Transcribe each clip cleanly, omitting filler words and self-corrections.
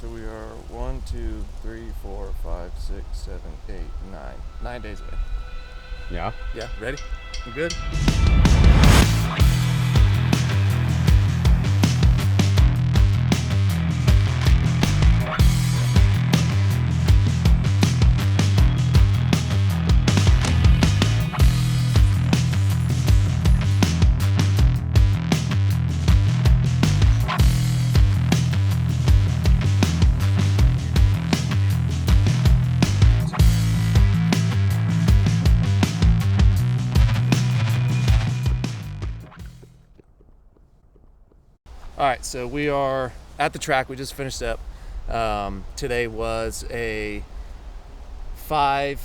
So we are 1, 2, 3, 4, 5, 6, 7, 8, 9. 9 days away. Yeah? Yeah, ready? You good? All right, so we are at the track. We just finished up. Today was a 6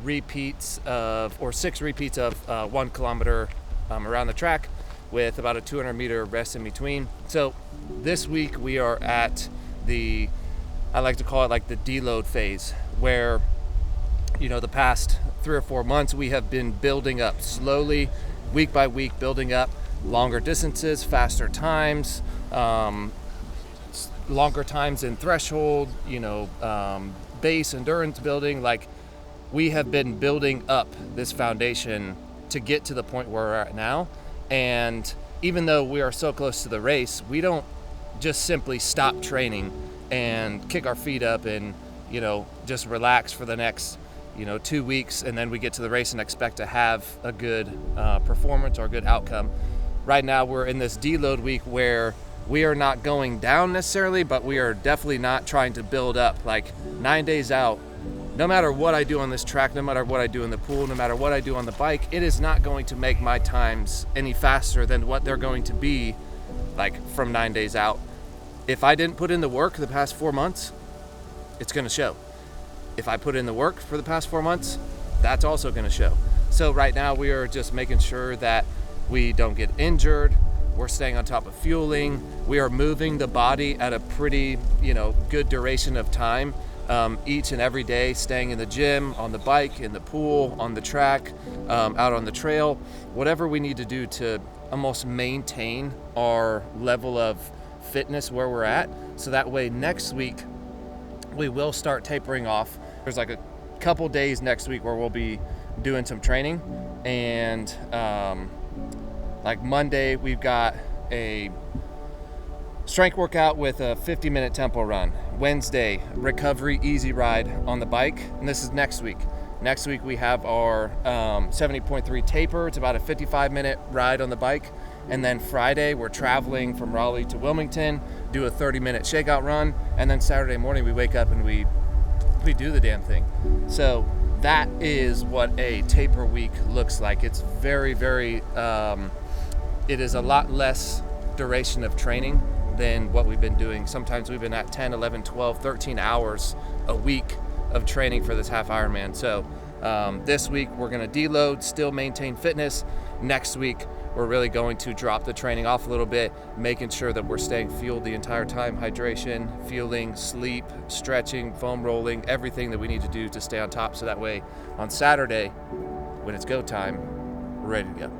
repeats of 1 kilometer around the track with about a 200-meter rest in between. So this week we are at I like to call it like the deload phase, where, you know, the past 3 or 4 months we have been building up slowly, week by week, building up longer distances, faster times, longer times in threshold, base endurance building. Like, we have been building up this foundation to get to the point where we're at now. And even though we are so close to the race, we don't just simply stop training and kick our feet up and, just relax for the next 2 weeks, and then we get to the race and expect to have a good performance or a good outcome. Right now we're in this deload week where we are not going down necessarily, but we are definitely not trying to build up. Like, 9 days out, no matter what I do on this track, no matter what I do in the pool, no matter what I do on the bike, it is not going to make my times any faster than what they're going to be like from 9 days out. If I didn't put in the work the past 4 months, it's going to show. If I put in the work for the past 4 months, that's also going to show. So right now we are just making sure that we don't get injured. We're staying on top of fueling. We are moving the body at a pretty, good duration of time, each and every day, staying in the gym, on the bike, in the pool, on the track, out on the trail, whatever we need to do to almost maintain our level of fitness where we're at. So that way next week we will start tapering off. There's like a couple days next week where we'll be doing some training, and like Monday we've got a strength workout with a 50-minute tempo run. Wednesday, recovery easy ride on the bike, and this is next week. Next week we have our 70.3 taper. It's about a 55-minute ride on the bike. And then Friday we're traveling from Raleigh to Wilmington, do a 30-minute shakeout run, and then Saturday morning we wake up and we do the damn thing. So that is what a taper week looks like. It's very, very it is a lot less duration of training than what we've been doing. Sometimes we've been at 10, 11, 12, 13 hours a week of training for this half Ironman. So this week we're going to deload, still maintain fitness. Next week we're really going to drop the training off a little bit, making sure that we're staying fueled the entire time. Hydration, fueling, sleep, stretching, foam rolling, everything that we need to do to stay on top, so that way on Saturday when it's go time, we're ready to go.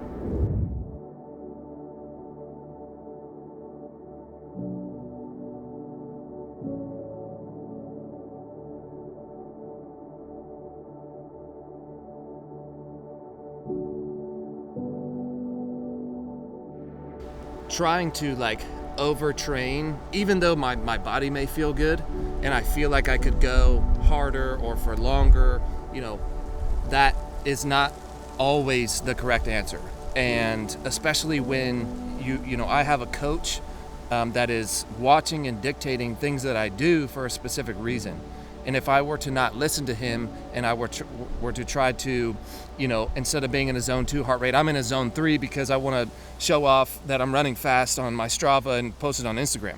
Trying to overtrain, even though my body may feel good and I feel like I could go harder or for longer, that is not always the correct answer. And especially when I have a coach that is watching and dictating things that I do for a specific reason. And if I were to not listen to him and I were to try to, instead of being in a zone 2 heart rate, I'm in a zone 3 because I want to show off that I'm running fast on my Strava and post it on Instagram.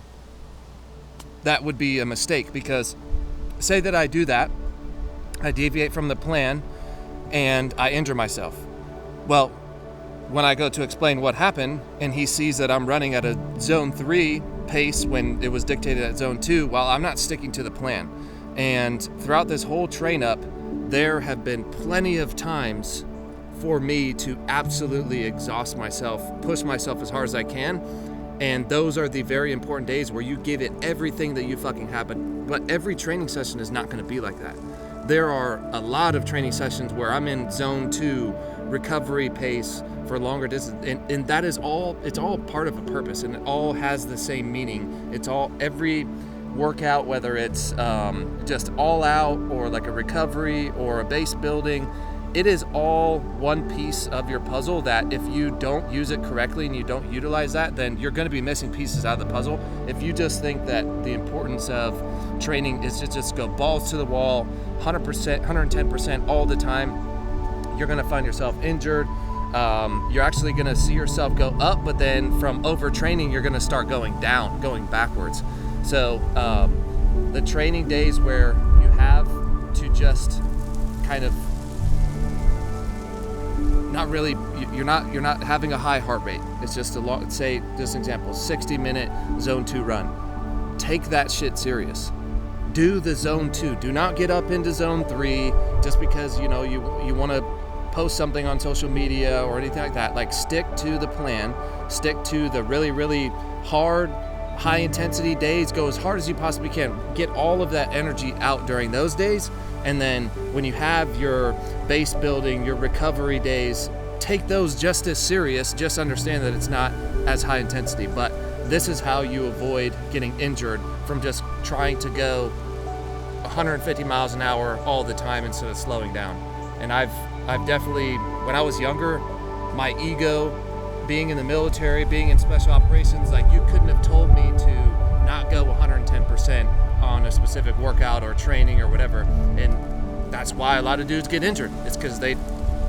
That would be a mistake, because say that I do that, I deviate from the plan and I injure myself. Well, when I go to explain what happened and he sees that I'm running at a zone 3 pace when it was dictated at zone 2, well, I'm not sticking to the plan. And throughout this whole train up, there have been plenty of times for me to absolutely exhaust myself, push myself as hard as I can, And those are the very important days where you give it everything that you fucking have. But every training session is not going to be like that. There are a lot of training sessions where I'm in zone 2 recovery pace for longer distance, and that is all, it's all part of a purpose, and it all has the same meaning. It's all, every workout, whether it's just all out or like a recovery or a base building, it is all one piece of your puzzle that if you don't use it correctly and you don't utilize that, then you're going to be missing pieces out of the puzzle. If you just think that the importance of training is to just go balls to the wall 100%, 110% all the time, you're going to find yourself injured. You're actually going to see yourself go up, but then from overtraining, you're going to start going down, going backwards. So the training days where you have to just kind of not really, you're not having a high heart rate. It's just a long, say, just an example, 60-minute zone 2 run. Take that shit serious. Do the zone 2. Do not get up into zone 3 just because, you know, you want to post something on social media or anything like that. Like, stick to the plan. Stick to the really, really hard, high intensity days. Go as hard as you possibly can. Get all of that energy out during those days. And then when you have your base building, your recovery days, take those just as serious. Just understand that it's not as high intensity. But this is how you avoid getting injured from just trying to go 150 miles an hour all the time instead of slowing down. And I've definitely, when I was younger, my ego, being in the military, being in special operations, like, you couldn't have told me to not go 110% on a specific workout or training or whatever. And that's why a lot of dudes get injured. It's because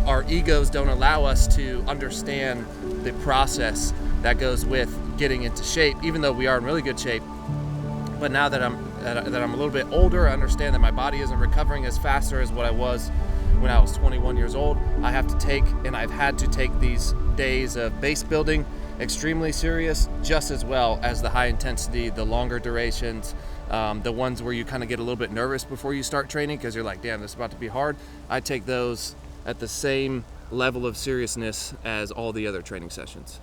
our egos don't allow us to understand the process that goes with getting into shape, even though we are in really good shape. But now that I'm a little bit older, I understand that my body isn't recovering as faster as what I was when I was 21 years old. I've had to take these days of base building extremely serious, just as well as the high intensity, the longer durations, the ones where you kind of get a little bit nervous before you start training because you're like, damn, this is about to be hard. I take those at the same level of seriousness as all the other training sessions.